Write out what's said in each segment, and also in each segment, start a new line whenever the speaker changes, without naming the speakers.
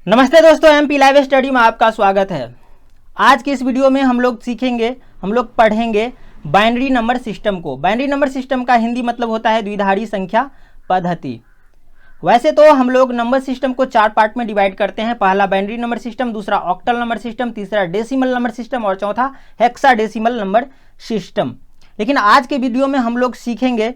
नमस्ते दोस्तों, MP live study में आपका स्वागत है। आज के इस वीडियो में हम लोग पढ़ेंगे बाइनरी नंबर सिस्टम को। बाइनरी नंबर सिस्टम का हिंदी मतलब होता है द्विधारी संख्या पद्धति। वैसे तो हम लोग नंबर सिस्टम को 4 पार्ट में डिवाइड करते हैं। पहला बाइनरी नंबर सिस्टम, दूसरा ऑक्टल नंबर सिस्टम, तीसरा डेसिमल नंबर सिस्टम और चौथा हेक्साडेसिमल नंबर सिस्टम। लेकिन आज के वीडियो में हम लोग सीखेंगे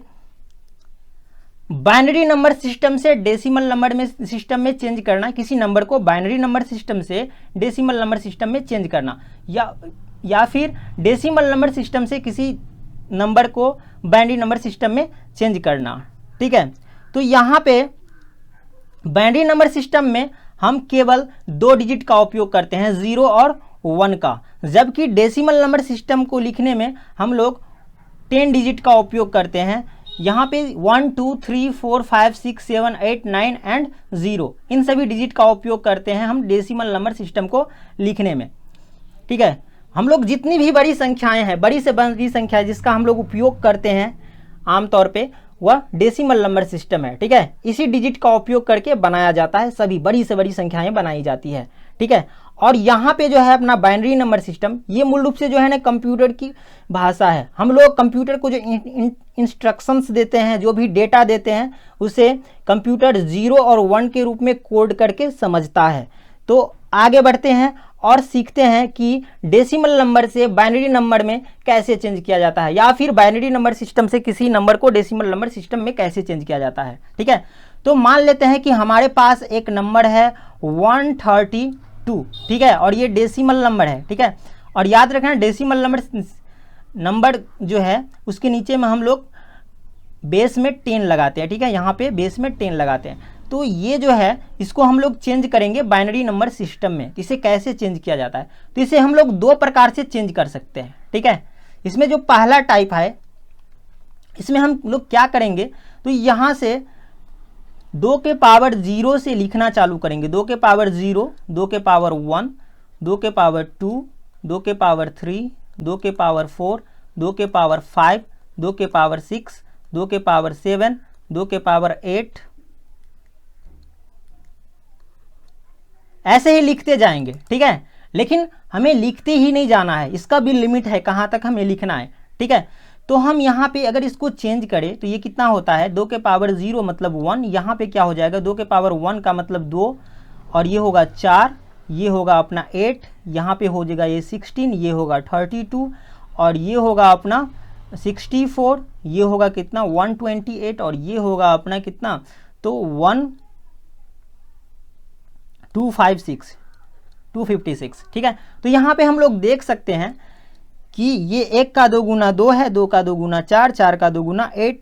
बाइनरी नंबर सिस्टम से डेसिमल नंबर में सिस्टम में चेंज करना, किसी नंबर को बाइनरी नंबर सिस्टम से डेसिमल नंबर सिस्टम में चेंज करना, या फिर डेसिमल नंबर सिस्टम से किसी नंबर को बाइनरी नंबर सिस्टम में चेंज करना। ठीक है, तो यहाँ पे बाइनरी नंबर सिस्टम में हम केवल 2 डिजिट का उपयोग करते हैं, 0 और 1 का, जबकि डेसिमल नंबर सिस्टम को लिखने में हम लोग 10 डिजिट का उपयोग करते हैं। यहाँ पे 1 2 3 4 5 6 7 8 9 एंड 0 इन सभी डिजिट का उपयोग करते हैं हम डेसिमल नंबर सिस्टम को लिखने में। ठीक है, हम लोग जितनी भी बड़ी संख्याएं हैं, बड़ी से बड़ी संख्या जिसका हम लोग उपयोग करते हैं आमतौर पे, वह डेसिमल नंबर सिस्टम है। ठीक है, इसी डिजिट का उपयोग करके बनाया जाता है, सभी बड़ी से बड़ी संख्याएं बनाई जाती है। ठीक है, और यहाँ पे जो है अपना बाइनरी नंबर सिस्टम, ये मूल रूप से जो है ना कंप्यूटर की भाषा है। हम लोग कंप्यूटर को जो इंस्ट्रक्शंस देते हैं, जो भी डेटा देते हैं, उसे कंप्यूटर 0 और 1 के रूप में कोड करके समझता है। तो आगे बढ़ते हैं और सीखते हैं कि डेसिमल नंबर से बाइनरी नंबर में कैसे चेंज किया जाता है, या फिर बाइनरी नंबर सिस्टम से किसी नंबर को डेसिमल नंबर सिस्टम में कैसे चेंज किया जाता है। ठीक है, तो मान लेते हैं कि हमारे पास एक नंबर है 132। ठीक है, और ये डेसिमल नंबर है। ठीक है, और याद रखना डेसिमल नंबर जो है उसके नीचे में हम लोग बेस में 10 लगाते हैं। ठीक है, यहाँ पे बेस में 10 लगाते हैं। तो ये जो है इसको हम लोग चेंज करेंगे बाइनरी नंबर सिस्टम में। इसे कैसे चेंज किया जाता है, तो इसे हम लोग 2 प्रकार से चेंज कर सकते हैं। ठीक है, इसमें जो पहला टाइप है, इसमें हम लोग क्या करेंगे, तो यहाँ से 2 के पावर 0 से लिखना चालू करेंगे। 2 के पावर 0, 2 के पावर 1, 2 के पावर 2, 2 के पावर 3, 2 के पावर 4, 2 के पावर 5, 2 के पावर 6, 2 के पावर 7, 2 के पावर 8, ऐसे ही लिखते जाएंगे। ठीक है, लेकिन हमें लिखते ही नहीं जाना है, इसका भी लिमिट है कहाँ तक हमें लिखना है। ठीक है, तो हम यहाँ पे अगर इसको चेंज करें तो ये कितना होता है, 2 के पावर 0 मतलब 1, यहाँ पे क्या हो जाएगा, 2 के पावर 1 का मतलब 2, और ये होगा 4, ये होगा अपना 8, यहाँ पे हो जाएगा ये 16, ये होगा 32, और ये होगा अपना 64, ये होगा कितना 128, और ये होगा अपना कितना, तो 256। ठीक है, तो यहाँ पे हम लोग देख सकते हैं कि ये 1 का 2 गुना 2 है, 2 का 2 गुना 4, 4 का 2 गुना 8,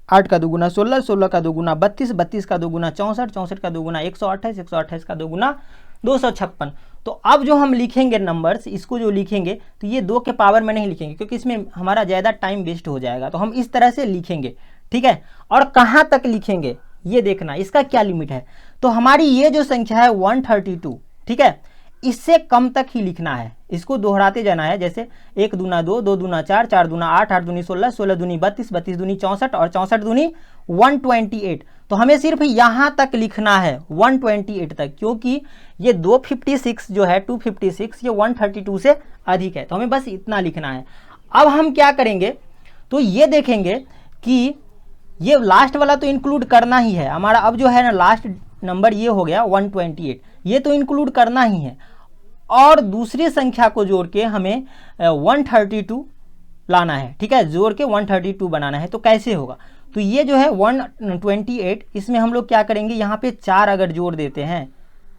8 का 2 गुना 16, 16 का 2 गुना 32, 32 का 2 गुना 64, 64 का 2 गुना 128, 128 का 2 गुना 256। तो अब जो हम लिखेंगे नंबर्स, इसको जो लिखेंगे तो ये 2 के पावर में नहीं लिखेंगे, क्योंकि इसमें हमारा ज़्यादा टाइम वेस्ट हो जाएगा। तो हम इस तरह से लिखेंगे। ठीक है, और कहाँ तक लिखेंगे ये देखना, इसका क्या लिमिट है। तो हमारी ये जो संख्या है 132, ठीक है, इससे कम तक ही लिखना है, इसको दोहराते जाना है। जैसे 1 दूना 2, 2 दूना 4, 4 दूना 8, 8 दूनी 16, 16 दूनी 32, 32 दूनी 64 और 64 दूनी 128। तो हमें सिर्फ यहाँ तक लिखना है 128 तक, क्योंकि ये 256 जो है 256 ये 132 से अधिक है, तो हमें बस इतना लिखना है। अब हम क्या करेंगे, तो ये देखेंगे कि ये लास्ट वाला तो इंक्लूड करना ही है हमारा। अब जो है ना लास्ट नंबर ये हो गया 128, ये तो इंक्लूड करना ही है, और दूसरी संख्या को जोड़ के हमें 132 लाना है। ठीक है, जोड़ के 132 बनाना है। तो कैसे होगा, तो ये जो है 128, इसमें हम लोग क्या करेंगे, यहाँ पे 4 अगर जोड़ देते हैं,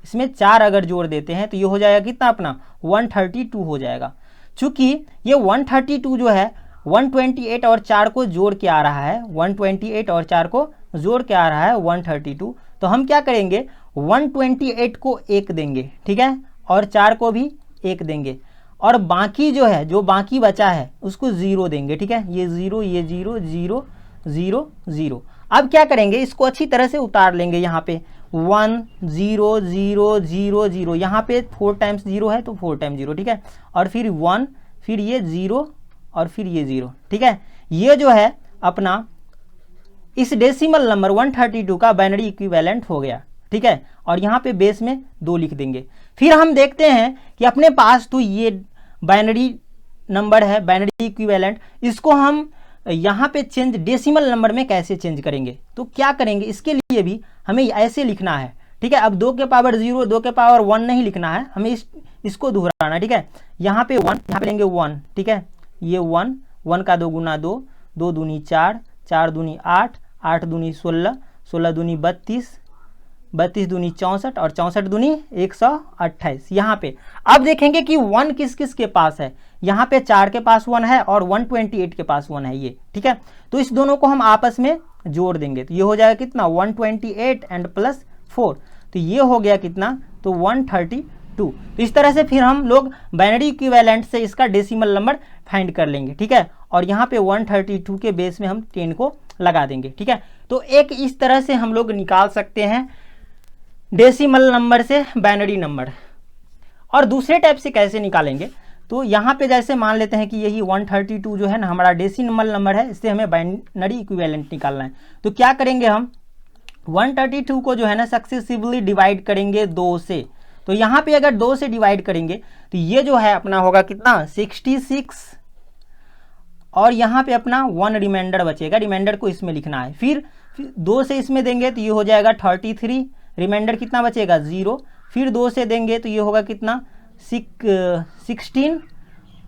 इसमें 4 अगर जोड़ देते हैं तो ये हो जाएगा कितना अपना 132 हो जाएगा। चूंकि ये 132 जो है 128 और 4 को जोड़ के आ रहा है, 128 और 4 को जोड़ के आ रहा है 132, तो हम क्या करेंगे 128 को 1 देंगे। ठीक है, और 4 को भी 1 देंगे, और बाकी जो है, जो बाकी बचा है उसको 0 देंगे। ठीक है, ये 0, ये 0, 0, 0, 0। अब क्या करेंगे, इसको अच्छी तरह से उतार लेंगे। यहाँ पे 1 0 0 0 0, यहाँ पे 4 टाइम्स 0 है तो 4 टाइम्स 0। ठीक है, और फिर 1, फिर ये 0 और फिर ये 0। ठीक है, ये जो है अपना इस डेसिमल नंबर 132 का बाइनरी इक्विवेलेंट हो गया। ठीक है, और यहाँ पे बेस में 2 लिख देंगे। फिर हम देखते हैं कि अपने पास तो ये बाइनरी नंबर है, बाइनरी इक्विवेलेंट, इसको हम यहाँ पे चेंज डेसिमल नंबर में कैसे चेंज करेंगे। तो क्या करेंगे, इसके लिए भी हमें ऐसे लिखना है, ठीक है। अब 2 के पावर 0, 2 के पावर 1 नहीं लिखना है, हमें इसको दोहराना, ठीक है। यहाँ पे 1, यहाँ पे लेंगे 1, ठीक है, ये 1, 1 का 2 गुना 2, 2 दूनी 4, 4 दूनी 8, 8 दूनी 16, 16 दूनी 32, 32 दूनी 64 और 64 दूनी 128। यहाँ पे अब देखेंगे कि 1 किस किस के पास है। यहाँ पे 4 के पास 1 है और 128 के पास 1 है ये, ठीक है। तो इस दोनों को हम आपस में जोड़ देंगे तो ये हो जाएगा कितना, 128 एंड प्लस 4, तो ये हो गया कितना, तो 132। तो इस तरह से फिर हम लोग बाइनरी इक्विवेलेंट से इसका डेसिमल नंबर फाइंड कर लेंगे, ठीक है। और यहाँ पे 132 के बेस में हम 10 को लगा देंगे, ठीक है। तो एक इस तरह से हम लोग निकाल सकते हैं डेसिमल नंबर से बाइनरी नंबर। और दूसरे टाइप से कैसे निकालेंगे, तो यहाँ पे जैसे मान लेते हैं कि यही 132 जो है ना हमारा डेसिमल नंबर है, इससे हमें बाइनरी इक्विवेलेंट निकालना है। तो क्या करेंगे, हम 132 को जो है ना सक्सेसिवली डिवाइड करेंगे 2 से। तो यहाँ पे अगर 2 से डिवाइड करेंगे तो ये जो है अपना होगा कितना, 66, और यहाँ पे अपना 1 रिमाइंडर बचेगा, रिमाइंडर को इसमें लिखना है। फिर 2 से इसमें देंगे तो ये हो जाएगा 33, रिमाइंडर कितना बचेगा, 0। फिर 2 से देंगे तो ये होगा कितना, 16,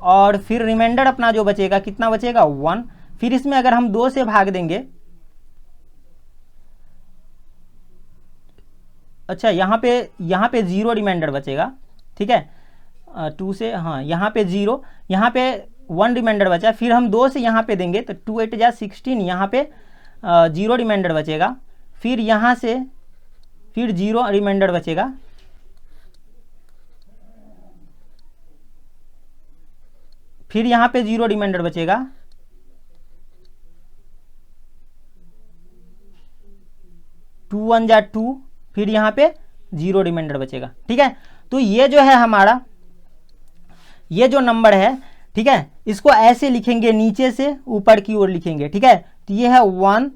और फिर रिमाइंडर अपना जो बचेगा कितना बचेगा, 1। फिर इसमें अगर हम 2 से भाग देंगे, अच्छा यहाँ पे 0 रिमाइंडर बचेगा, ठीक है, 2 से, हाँ यहाँ पे 0, यहाँ पे 1 रिमाइंडर बचा। फिर हम 2 से यहाँ पे देंगे तो 2 8 जा 16, यहाँ पे 0 रिमाइंडर बचेगा। फिर यहाँ से फिर 0 रिमाइंडर बचेगा, फिर यहाँ पे 0 रिमाइंडर बचेगा, 2 1 जा 2, फिर यहाँ पे 0 रिमाइंडर बचेगा, ठीक है। तो ये जो है हमारा ये जो नंबर है, ठीक है, इसको ऐसे लिखेंगे, नीचे से ऊपर की ओर लिखेंगे, ठीक है। तो ये है 1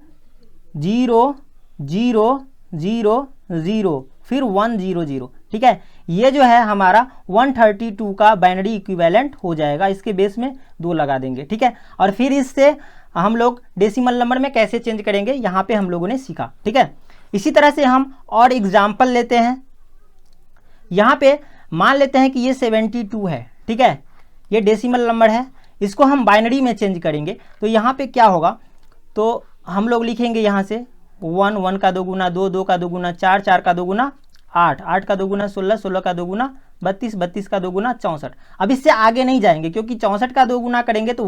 0 0 0 0, फिर 1 0 0, ठीक है। ये जो है हमारा 132 का बाइनरी इक्विवेलेंट हो जाएगा, इसके बेस में 2 लगा देंगे, ठीक है। और फिर इससे हम लोग डेसिमल नंबर में कैसे चेंज करेंगे, यहाँ पे हम लोगों ने सीखा, ठीक है। इसी तरह से हम और एग्जाम्पल लेते हैं। यहाँ पे मान लेते हैं कि ये 72 है, ठीक है, ये डेसिमल नंबर है, इसको हम बाइनरी में चेंज करेंगे। तो यहाँ पे क्या होगा, तो हम लोग लिखेंगे यहाँ से 1 1 का 2 गुना 2, 2 का 2 गुना 4, 4 का 2 गुना 8, 8 का 2 गुना 16, 16 का 2 गुना 32, 32 का 2 गुना 64। अब इससे आगे नहीं जाएंगे क्योंकि 64 का 2 गुना करेंगे तो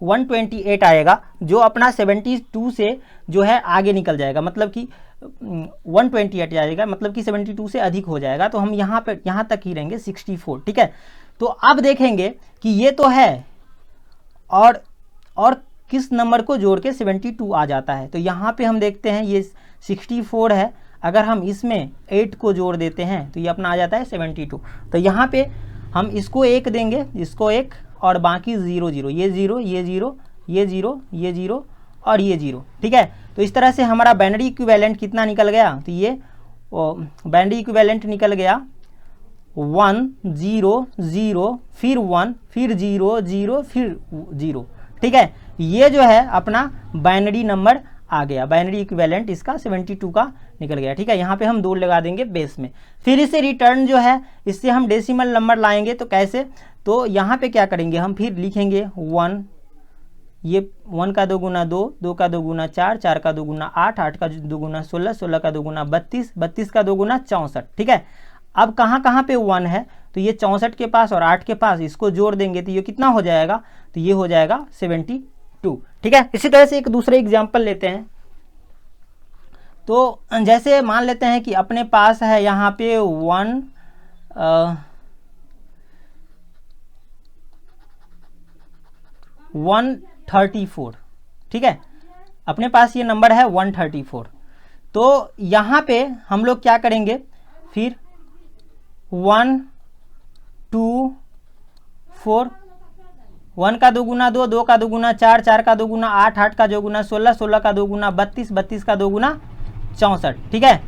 128 आएगा, जो अपना 72 से जो है आगे निकल जाएगा, मतलब कि 128 आएगा, मतलब कि 72 से अधिक हो जाएगा। तो हम यहाँ तक ही रहेंगे 64, ठीक है। तो अब देखेंगे कि ये तो है और किस नंबर को जोड़ के 72 आ जाता है। तो यहाँ पे हम देखते हैं ये 64 है, अगर हम इसमें 8 को जोड़ देते हैं तो ये अपना आ जाता है 72। तो यहाँ पे हम इसको 1 देंगे, इसको 1, और बाकी 0 0, ये 0 ये 0 ये 0 ये 0 और ये 0, ठीक है। तो इस तरह से हमारा बाइनरी इक्विवेलेंट कितना निकल गया, तो ये बाइनरी इक्विवेलेंट निकल गया 1 0 0, फिर 1, फिर 0 0, फिर 0, ठीक है। ये जो है अपना बाइनरी नंबर आ गया, बाइनरी इक्विवेलेंट इसका 72 का निकल गया, ठीक है। यहाँ पे हम 2 लगा देंगे बेस में। फिर इसे रिटर्न जो है, इससे हम डेसिमल नंबर लाएंगे, तो कैसे, तो यहाँ पे क्या करेंगे, हम फिर लिखेंगे 1, ये 1 का 2 गुना 2, 2 का 2 गुना 4, 4 का 2 गुना 8, 8 का 2 गुना 16, 16 का 2 गुना 32, 32 का 2 गुना 64, ठीक है। अब कहाँ कहाँ पे 1 है, तो ये 64 के पास और 8 के पास, इसको जोड़ देंगे तो ये कितना हो जाएगा, तो ये हो जाएगा 72, ठीक है। इसी तरह से एक दूसरे एग्जाम्पल लेते हैं। तो जैसे मान लेते हैं कि अपने पास है यहाँ पे 134, ठीक है, अपने पास ये नंबर है 134। तो यहाँ पे हम लोग क्या करेंगे, फिर 1 2 4, 1 का 2 गुना 2, 2 का 2 गुना 4, 4 का 2 गुना 8, 8 का 2 गुना 16, 16 का 2 गुना 32, 32 का 2 गुना 64, ठीक है।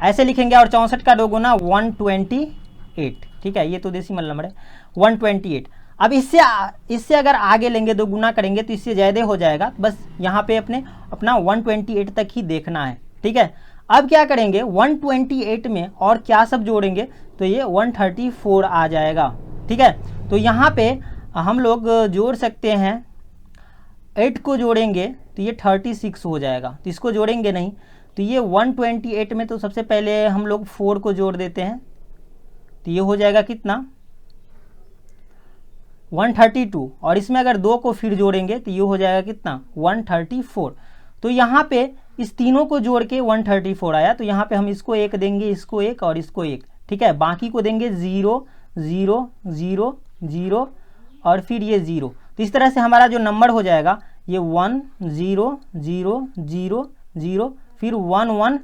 ऐसे लिखेंगे। और 64 का 2 गुना 128, ठीक है, ये तो डेसिमल नंबर है 128। अब इससे अगर आगे लेंगे 2 गुना करेंगे तो इससे ज़्यादा हो जाएगा, बस यहाँ पे अपना 128 तक ही देखना है, ठीक है। अब क्या करेंगे 128 में और क्या सब जोड़ेंगे, तो ये 134 आ जाएगा, ठीक है। तो यहाँ पे हम लोग जोड़ सकते हैं, 8 को जोड़ेंगे तो ये 36 हो जाएगा, तो इसको जोड़ेंगे नहीं, तो ये 128 में तो सबसे पहले हम लोग 4 को जोड़ देते हैं, तो ये हो जाएगा कितना 132, और इसमें अगर 2 को फिर जोड़ेंगे तो ये हो जाएगा कितना 134। तो यहाँ पे इस तीनों को जोड़ के 134 आया, तो यहाँ पे हम इसको 1 देंगे, इसको 1 और इसको 1, ठीक है। बाकी को देंगे 0 0 0 0 और फिर ये 0। तो इस तरह से हमारा जो नंबर हो जाएगा ये 1 0 0 0 0 फिर 1 1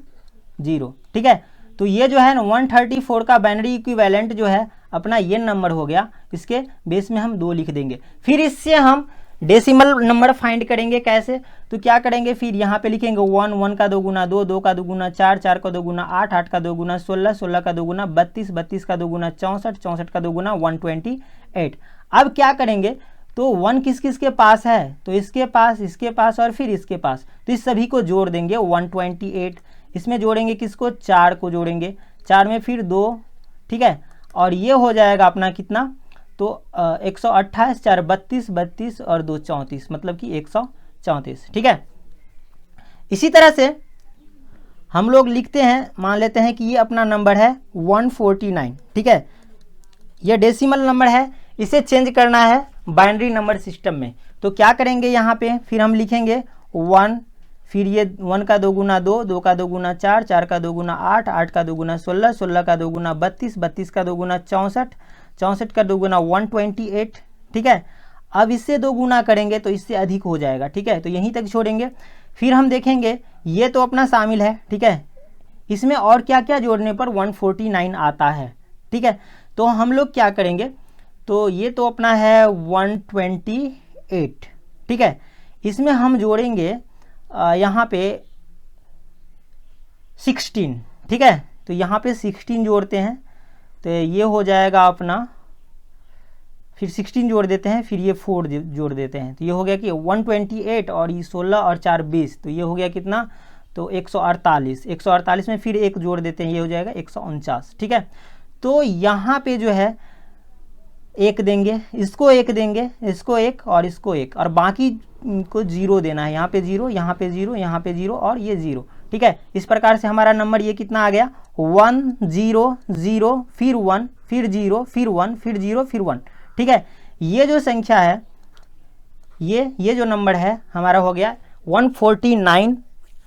0, ठीक है। तो ये जो है ना 134 का बाइनरी इक्विवेलेंट जो है अपना ये नंबर हो गया। इसके बेस में हम 2 लिख देंगे। फिर इससे हम डेसिमल नंबर फाइंड करेंगे कैसे, तो क्या करेंगे, फिर यहाँ पे लिखेंगे 1 1 का 2 गुना 2 2 का 2 गुना 4 4 का 2 गुना 8 8 का 2 गुना 16 16 का 2 गुना 32 32 का 2 गुना 64 64 का 2 गुना 128। अब क्या करेंगे, तो 1 किस किस के पास है, तो इसके पास और फिर इसके पास, तो इस सभी को जोड़ देंगे 128। इसमें जोड़ेंगे किसको, 4 को जोड़ेंगे, 4 में फिर 2, ठीक है। और ये हो जाएगा अपना कितना, तो 128 4 32 32 और 2 34, मतलब कि 134, ठीक है। इसी तरह से हम लोग लिखते हैं, मान लेते हैं कि ये अपना नंबर है 149, ठीक है। ये डेसिमल नंबर है, इसे चेंज करना है बाइनरी नंबर सिस्टम में। तो क्या करेंगे, यहाँ पे फिर हम लिखेंगे 1, फिर ये 1 का 2 गुना 2 2 का 2 गुना 4 4 का 2 गुना 8 8 का 2 गुना 16 16 का 2 गुना 32 32 का 2 गुना 64 64 का 2 गुना 128, ठीक है। अब इससे 2 गुना करेंगे तो इससे अधिक हो जाएगा, ठीक है। तो यहीं तक छोड़ेंगे। फिर हम देखेंगे ये तो अपना शामिल है, ठीक है। इसमें और क्या क्या जोड़ने पर 149 आता है, ठीक है। तो हम लोग क्या करेंगे, तो ये तो अपना है 128, ठीक है। इसमें हम जोड़ेंगे यहाँ पे 16, ठीक है। तो यहाँ पे 16 जोड़ते हैं, तो ये हो जाएगा अपना, फिर 16 जोड़ देते हैं, फिर ये 4 जोड़ देते हैं, तो ये हो गया कि 128 और ये 16 और 4 20, तो ये हो गया कितना, तो 148 148 में फिर 1 जोड़ देते हैं, ये हो जाएगा 149, ठीक है। तो यहाँ पे जो है 1 देंगे, इसको 1 देंगे, इसको 1 और इसको 1, और बाकी को 0 देना है। यहाँ पे 0, यहाँ पे 0, यहाँ पे 0 और ये 0, ठीक है। इस प्रकार से हमारा नंबर ये कितना आ गया 1 0 0 फिर 1 फिर 0 फिर 1 फिर 0 फिर 1, ठीक है। ये जो संख्या है, ये जो नंबर है हमारा हो गया 149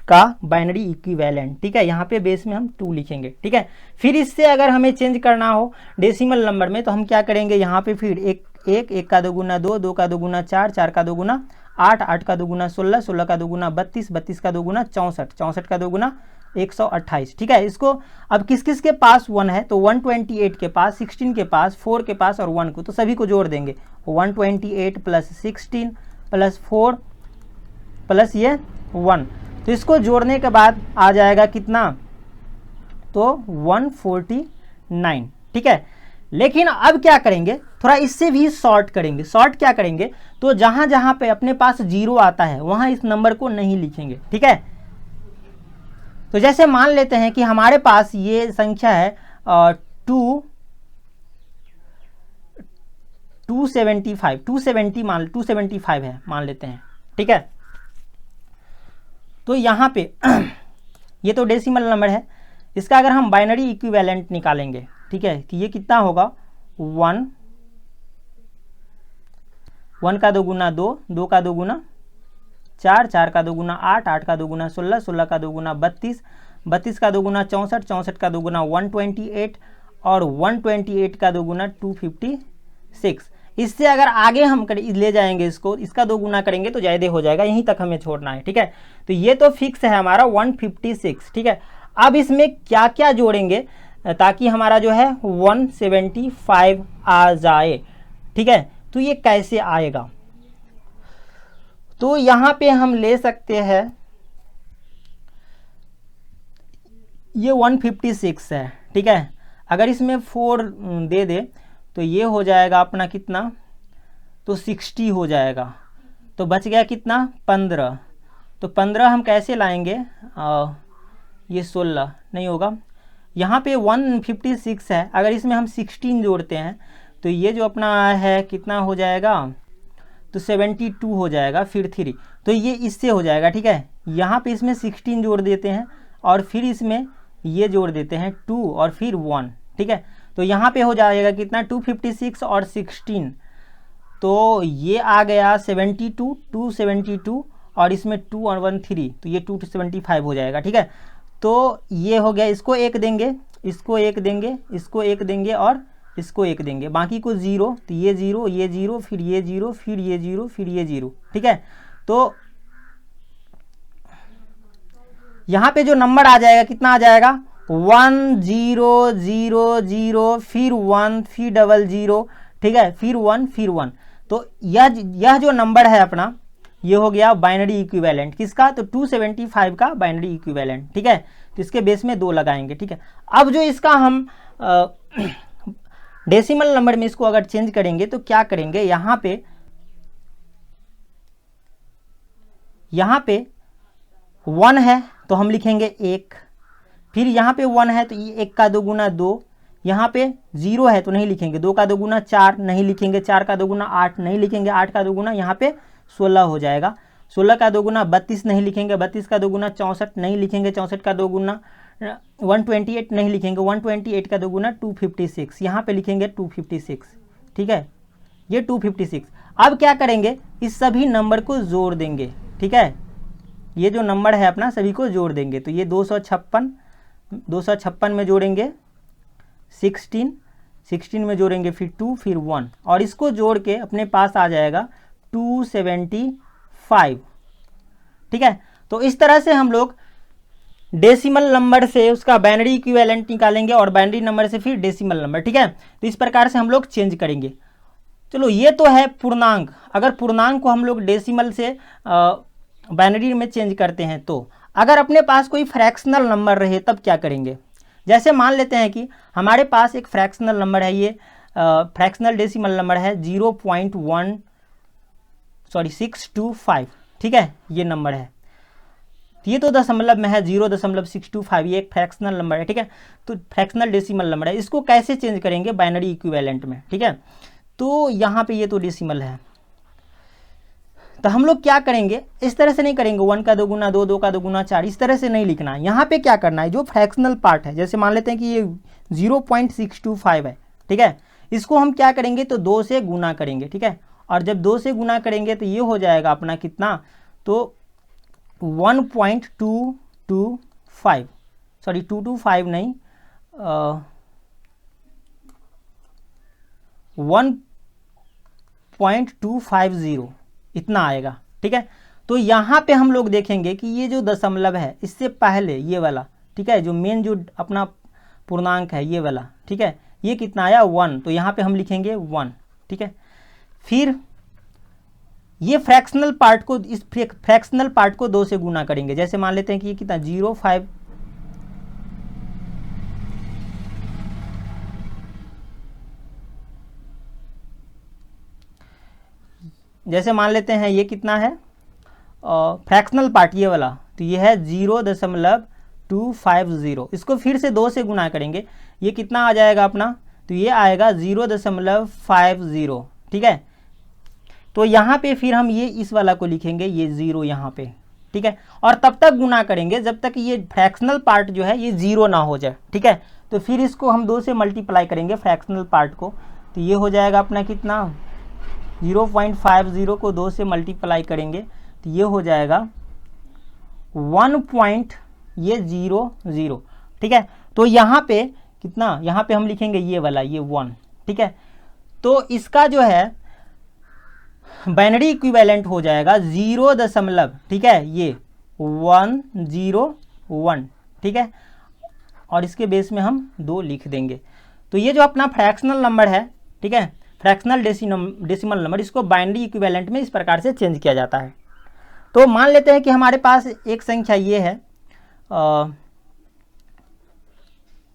का बाइनरी इक्विवेलेंट, ठीक है। यहाँ पे बेस में हम 2 लिखेंगे, ठीक है। फिर इससे अगर हमें चेंज करना हो डेसिमल नंबर में, तो हम क्या करेंगे, यहाँ पे फिर 1 का 2 गुना 2 2 का 2 गुना 4 4 का 2 गुना 8 8 का 2 गुना 16 16 का 2 गुना 32 32 का 2 गुना 64 64 का 2 गुना 128, ठीक है। इसको अब किस किस के पास 1 है, तो 128 के पास, 16 के पास, 4 के पास और 1 को, तो सभी को जोड़ देंगे। 128 प्लस 16 प्लस 4 प्लस ये 1, तो इसको जोड़ने के बाद आ जाएगा कितना, तो 149, ठीक है। लेकिन अब क्या करेंगे, थोड़ा इससे भी शॉर्ट करेंगे। शॉर्ट क्या करेंगे, तो जहां जहां पे अपने पास 0 आता है वहां इस नंबर को नहीं लिखेंगे, ठीक है। तो जैसे मान लेते हैं कि हमारे पास ये संख्या है 275 है, मान लेते हैं, ठीक है। तो यहाँ पे ये तो डेसिमल नंबर है, इसका अगर हम बाइनरी इक्विवेलेंट निकालेंगे, ठीक है, कि ये कितना होगा 1 1 का 2 गुना 2 2 का 2 गुना 4 4 का 2 गुना 8 8 का 2 गुना 16 16 का 2 गुना 32 32 का 2 गुना 64 64 का 2 गुना 128 और 128 का 2 गुना 256। इससे अगर आगे हम ले जाएंगे इसको, इसका 2 गुना करेंगे तो ज़्यादा हो जाएगा, यहीं तक हमें छोड़ना है, ठीक है। तो ये तो फिक्स है हमारा 156, ठीक है। अब इसमें क्या क्या जोड़ेंगे ताकि हमारा जो है 175 आ जाए, ठीक है। तो ये कैसे आएगा, तो यहाँ पे हम ले सकते हैं ये 156 है, ठीक है। अगर इसमें 4 दे दे तो ये हो जाएगा अपना कितना, तो 60 हो जाएगा। तो बच गया कितना, 15। तो 15 हम कैसे लाएंगे, ये 16 नहीं होगा। यहाँ पे 156 है, अगर इसमें हम 16 जोड़ते हैं तो ये जो अपना है कितना हो जाएगा, तो 72 हो जाएगा, फिर 3, तो ये इससे हो जाएगा, ठीक है। यहाँ पे इसमें 16 जोड़ देते हैं और फिर इसमें ये जोड़ देते हैं 2 और फिर 1, ठीक है। तो यहाँ पे हो जाएगा कितना, 256 और 16, तो ये आ गया 72, 272 और इसमें 2 और 1 3, तो ये 275 हो जाएगा, ठीक है। तो ये हो गया, इसको 1 देंगे, इसको 1 देंगे, इसको 1 देंगे और इसको 1 देंगे, बाकी को 0, तो ये 0, ये 0, फिर ये 0, फिर ये 0, फिर ये 0, ठीक है। तो यहाँ पे जो नंबर आ जाएगा कितना आ जाएगा, 1 0 0 0, फिर 1, फिर 00, ठीक है, फिर 1, फिर 1। तो यह जो नंबर है अपना, ये हो गया बाइनरी इक्विवेलेंट किसका, तो 275 का बाइनरी इक्विवेलेंट, ठीक है। तो इसके बेस में 2 लगाएंगे, ठीक है। अब जो इसका हम डेसिमल नंबर में इसको अगर चेंज करेंगे तो क्या करेंगे, यहाँ पे 1 है तो हम लिखेंगे 1, फिर यहाँ पे 1 है तो ये 1 का 2 गुना 2, यहाँ पे 0 है तो नहीं लिखेंगे, 2 का 2 गुना 4 नहीं लिखेंगे, 4 का 2 गुना 8 नहीं लिखेंगे, 8 का 2 गुना यहाँ पे 16 हो जाएगा, 16 का 2 गुना 32 नहीं लिखेंगे, 32 का 2 गुना 64 नहीं लिखेंगे, 64 का 2 गुना 128 नहीं लिखेंगे, 128 का 2 गुना 256, यहाँ पे लिखेंगे 256, ठीक है, ये 256। अब क्या करेंगे, इस सभी नंबर को जोड़ देंगे, ठीक है, ये जो नंबर है अपना सभी को जोड़ देंगे। तो ये 256 में जोड़ेंगे 16 में जोड़ेंगे फिर 2, फिर 1 और इसको जोड़ के अपने पास आ जाएगा 275, ठीक है। तो इस तरह से हम लोग डेसिमल नंबर से उसका बाइनरी इक्विवेलेंट निकालेंगे और बाइनरी नंबर से फिर डेसिमल नंबर, ठीक है। तो इस प्रकार से हम लोग चेंज करेंगे। चलो ये तो है पूर्णांक, अगर पूर्णांक को हम लोग डेसिमल से बाइनरी में चेंज करते हैं, तो अगर अपने पास कोई फ्रैक्शनल नंबर रहे तब क्या करेंगे। जैसे मान लेते हैं कि हमारे पास एक फ्रैक्शनल नंबर है, ये फ्रैक्शनल डेसिमल नंबर है 0.625, ठीक है, ये नंबर है, ये तो दशमलव में है 0.625, ये एक फ्रैक्शनल नंबर है, ठीक है। तो फ्रैक्शनल डेसिमल नंबर है, इसको कैसे चेंज करेंगे बाइनरी इक्विवेलेंट में, ठीक है। तो यहाँ पे ये तो डेसिमल है, तो हम लोग क्या करेंगे, इस तरह से नहीं करेंगे 1 का 2 गुना 2, 2 का 2 गुना 4, इस तरह से नहीं लिखना है। यहाँ पे क्या करना है, जो फ्रैक्शनल पार्ट है, जैसे मान लेते हैं कि ये 0.625 है, ठीक है, इसको हम क्या करेंगे, तो 2 से गुना करेंगे, ठीक है। और जब 2 से गुना करेंगे तो ये हो जाएगा अपना कितना, तो 1.225, सॉरी 225 नहीं, 1.250 इतना आएगा, ठीक है। तो यहाँ पे हम लोग देखेंगे कि ये जो दशमलव है इससे पहले ये वाला, ठीक है, जो मेन जो अपना पूर्णांक है ये वाला, ठीक है, ये कितना आया 1, तो यहाँ पे हम लिखेंगे 1, ठीक है। फिर ये फ्रैक्शनल पार्ट को, इस फ्रैक्शनल पार्ट को 2 से गुना करेंगे, जैसे मान लेते हैं कि ये कितना 0.5, जैसे मान लेते हैं ये कितना है फ्रैक्शनल पार्ट ये वाला, तो ये है 0.250, इसको फिर से 2 से गुना करेंगे, ये कितना आ जाएगा अपना, तो ये आएगा 0.50, ठीक है। तो यहाँ पे फिर हम ये इस वाला को लिखेंगे, ये 0 यहाँ पे, ठीक है, और तब तक गुना करेंगे जब तक ये फ्रैक्शनल पार्ट जो है ये 0 ना हो जाए, ठीक है। तो फिर इसको हम 2 से मल्टीप्लाई करेंगे फ्रैक्शनल पार्ट को, तो ये हो जाएगा अपना कितना, 0.50 को 2 से मल्टीप्लाई करेंगे तो ये हो जाएगा 1.00, ठीक है। तो यहाँ पे कितना, यहाँ पे हम लिखेंगे ये वाला, ये 1, ठीक है। तो इसका जो है बाइनरी इक्विवेलेंट हो जाएगा 0, ठीक है, ये 101, ठीक है, और इसके बेस में हम 2 लिख देंगे। तो ये जो अपना फ्रैक्शनल नंबर है, ठीक है, फ्रैक्शनल डेसिमल नंबर, इसको बाइनरी इक्विवेलेंट में इस प्रकार से चेंज किया जाता है। तो मान लेते हैं कि हमारे पास एक संख्या ये है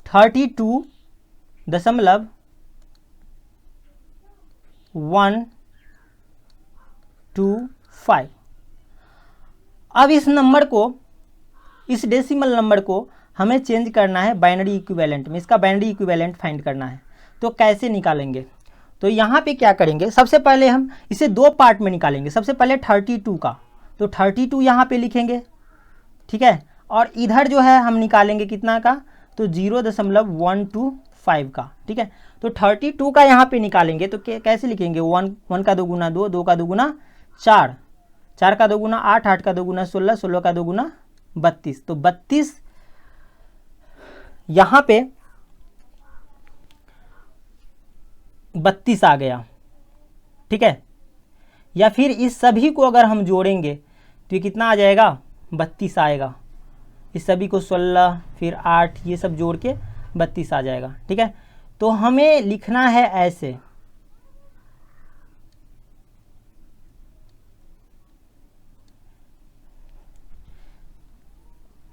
32.125। अब इस नंबर को, इस डेसिमल नंबर को हमें चेंज करना है बाइनरी इक्विवेलेंट में, इसका बाइनरी इक्विवेलेंट फाइंड करना है। तो कैसे निकालेंगे? तो यहाँ पे क्या करेंगे, सबसे पहले हम इसे दो पार्ट में निकालेंगे। सबसे पहले 32 का, तो 32 यहाँ पे लिखेंगे, ठीक है। और इधर जो है हम निकालेंगे कितना का, तो 0.125 का, ठीक है। तो 32 का यहाँ पे निकालेंगे तो कैसे लिखेंगे, 1 का 2 गुना 2, 2 का 2 गुना 4, 4 का 2 गुना 8, 8 का 2 गुना 16, 16 का 2 गुना 32। तो 32 यहाँ पे 32 आ गया, ठीक है। या फिर इस सभी को अगर हम जोड़ेंगे तो ये कितना आ जाएगा, 32 आएगा। इस सभी को 16 फिर 8 ये सब जोड़ के 32 आ जाएगा, ठीक है। तो हमें लिखना है ऐसे,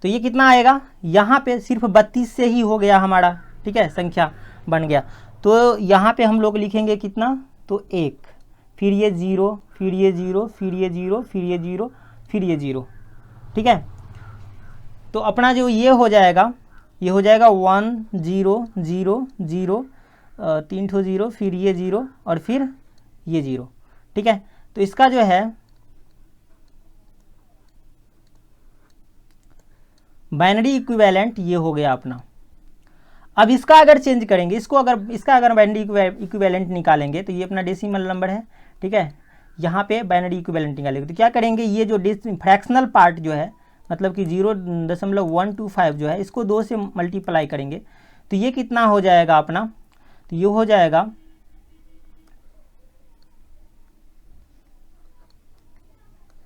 तो ये कितना आएगा, यहाँ पे सिर्फ 32 से ही हो गया हमारा, ठीक है, संख्या बन गया। तो यहाँ पे हम लोग लिखेंगे कितना, तो 1, फिर ये 0, फिर ये 0, फिर ये 0, फिर ये 0, फिर ये 0, ठीक है। तो अपना जो ये हो जाएगा, ये हो जाएगा 1 0 0 0, 3 ठो 0, फिर ये 0 और फिर ये 0, ठीक है। तो इसका जो है बाइनरी इक्विवेलेंट ये हो गया अपना। अब इसका अगर चेंज करेंगे, इसका अगर बाइनरी इक्विवेलेंट निकालेंगे तो ये अपना डेसिमल नंबर है, ठीक है। यहाँ पे बाइनरी इक्विवेलेंट निकालेंगे तो क्या करेंगे, ये जो फ्रैक्शनल पार्ट जो है, मतलब कि 0.125 जो है, इसको 2 से मल्टीप्लाई करेंगे तो ये कितना हो जाएगा अपना, तो ये हो जाएगा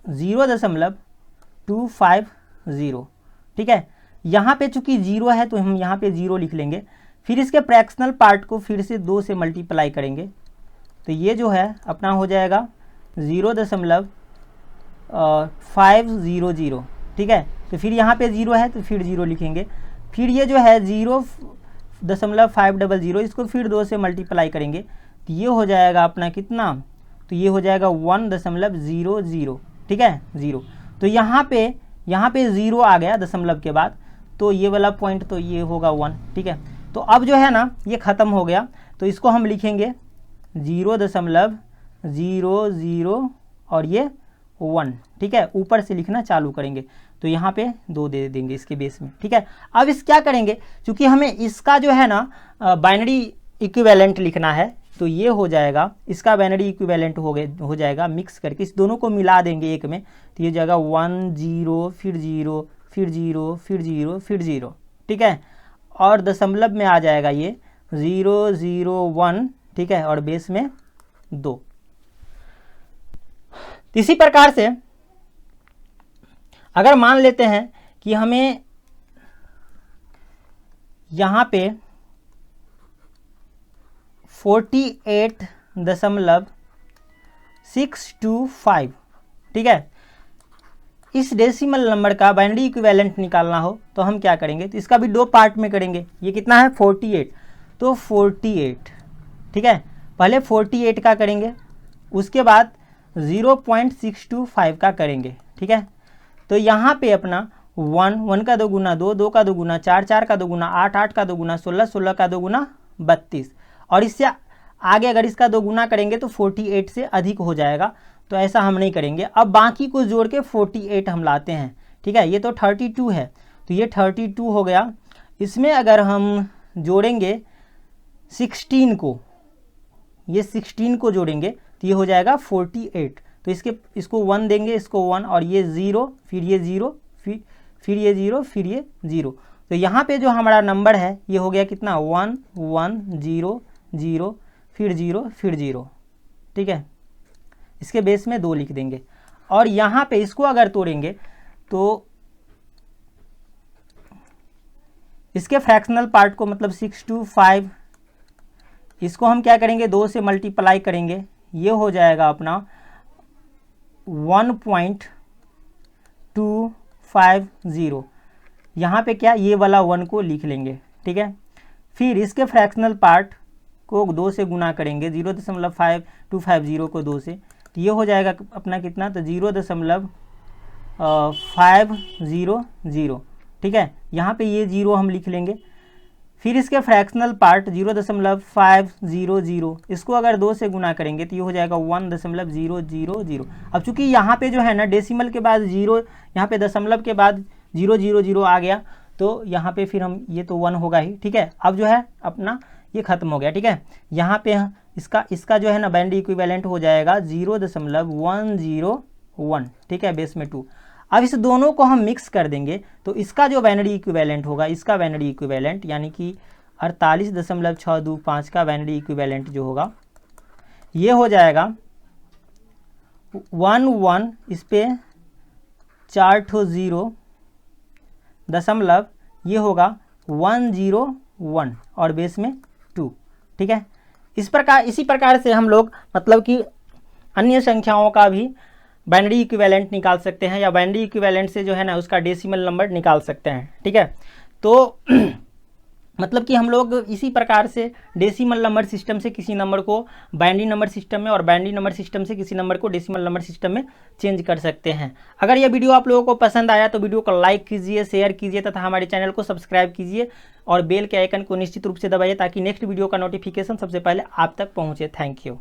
0.250, ठीक है। यहाँ पे चूंकि 0 है तो हम यहाँ पे 0 लिख लेंगे, फिर इसके फ्रैक्शनल पार्ट को फिर से 2 से मल्टीप्लाई करेंगे तो ये जो है अपना हो जाएगा 0.500, ठीक है। तो फिर यहाँ पे 0 है तो फिर 0 लिखेंगे, फिर ये जो है 0.500 इसको फिर 2 से मल्टीप्लाई करेंगे तो ये हो जाएगा अपना कितना, तो ये हो जाएगा 1.00, ठीक है, 0। तो यहाँ पे 0 आ गया दशमलव के बाद, तो ये वाला पॉइंट तो ये होगा 1, ठीक है। तो अब जो है ना ये ख़त्म हो गया, तो इसको हम लिखेंगे 0.00 और ये 1, ठीक है। ऊपर से लिखना चालू करेंगे तो यहाँ पे 2 दे देंगे इसके बेस में, ठीक है। अब इस क्या करेंगे, क्योंकि हमें इसका जो है ना बाइनरी इक्विवेलेंट लिखना है, तो ये हो जाएगा, इसका बाइनरी इक्विवेलेंट हो जाएगा मिक्स करके, इस दोनों को मिला देंगे एक में, तो ये जाएगा 1 0 फिर 0 फिर 0 फिर 0 फिर 0, ठीक है। और दशमलव में आ जाएगा ये 001, ठीक है, और बेस में 2। इसी प्रकार से अगर मान लेते हैं कि हमें यहाँ पे 48.625, ठीक है, इस डेसिमल नंबर का बाइनरी इक्विवेलेंट निकालना हो तो हम क्या करेंगे, तो इसका भी 2 पार्ट में करेंगे। ये कितना है 48, तो 48, ठीक है, पहले 48 का करेंगे, उसके बाद 0.625 का करेंगे, ठीक है। तो यहाँ पे अपना 1 का 2 गुना 2, 2 का 2 गुना 4, 4 का 2 गुना 8, 8 का 2 गुना 16, 16 का 2 गुना 32, और इससे आगे अगर इसका 2 गुना करेंगे तो 48 से अधिक हो जाएगा, तो ऐसा हम नहीं करेंगे। अब बाकी को जोड़ के 48 हम लाते हैं, ठीक है। ये तो 32 है तो ये 32 हो गया, इसमें अगर हम जोड़ेंगे 16 को, ये 16 को जोड़ेंगे तो ये हो जाएगा 48, तो इसको 1 देंगे, इसको 1, और ये 0 फिर ये 0 फिर ये 0 फिर ये 0, तो यहाँ पे जो हमारा नंबर है ये हो गया कितना 1 1 0 0 फिर 0 फिर 0, ठीक है। इसके बेस में 2 लिख देंगे, और यहाँ पे इसको अगर तोड़ेंगे तो इसके फ्रैक्शनल पार्ट को, मतलब 625, इसको हम क्या करेंगे 2 से मल्टीप्लाई करेंगे, ये हो जाएगा अपना 1.250। यहाँ पे क्या, ये वाला 1 को लिख लेंगे, ठीक है। फिर इसके फ्रैक्शनल पार्ट को 2 से गुना करेंगे, 0.5250 को 2 से, तो ये हो जाएगा अपना कितना, तो 0.500, ठीक है। यहाँ पे ये 0 हम लिख लेंगे। फिर इसके फ्रैक्शनल पार्ट 0.500, इसको अगर 2 से गुना करेंगे तो ये हो जाएगा 1.000। अब चूंकि यहाँ पे जो है ना डेसिमल के बाद 0, यहाँ पे दशमलव के बाद 000 आ गया, तो यहाँ पे फिर हम ये तो 1 होगा ही, ठीक है। अब जो है अपना ये खत्म हो गया, ठीक है। यहाँ पे इसका जो है ना बाइनरी इक्विवेलेंट हो जाएगा 0.101, ठीक है, बेस में 2। अब इस दोनों को हम मिक्स कर देंगे तो इसका जो बाइनरी इक्विवेलेंट होगा, इसका बाइनरी इक्विवेलेंट यानी कि 48.625 का बाइनरी इक्विवेलेंट जो होगा ये हो जाएगा 11, इस पे 4 ठो 0 दशमलव, ये होगा 101 और बेस में 2, ठीक है। इसी प्रकार से हम लोग मतलब कि अन्य संख्याओं का भी बाइनरी इक्विवेलेंट निकाल सकते हैं, या बाइनरी इक्विवेलेंट से जो है ना उसका डेसिमल नंबर निकाल सकते हैं, ठीक है। तो मतलब कि हम लोग इसी प्रकार से डेसिमल नंबर सिस्टम से किसी नंबर को बाइनरी नंबर सिस्टम में और बाइनरी नंबर सिस्टम से किसी नंबर को डेसिमल नंबर सिस्टम में चेंज कर सकते हैं। अगर यह वीडियो आप लोगों को पसंद आया तो वीडियो को लाइक कीजिए, शेयर कीजिए तथा हमारे चैनल को सब्सक्राइब कीजिए और बेल के आइकन को निश्चित रूप से दबाइए ताकि नेक्स्ट वीडियो का नोटिफिकेशन सबसे पहले आप तक पहुँचे। Thank you.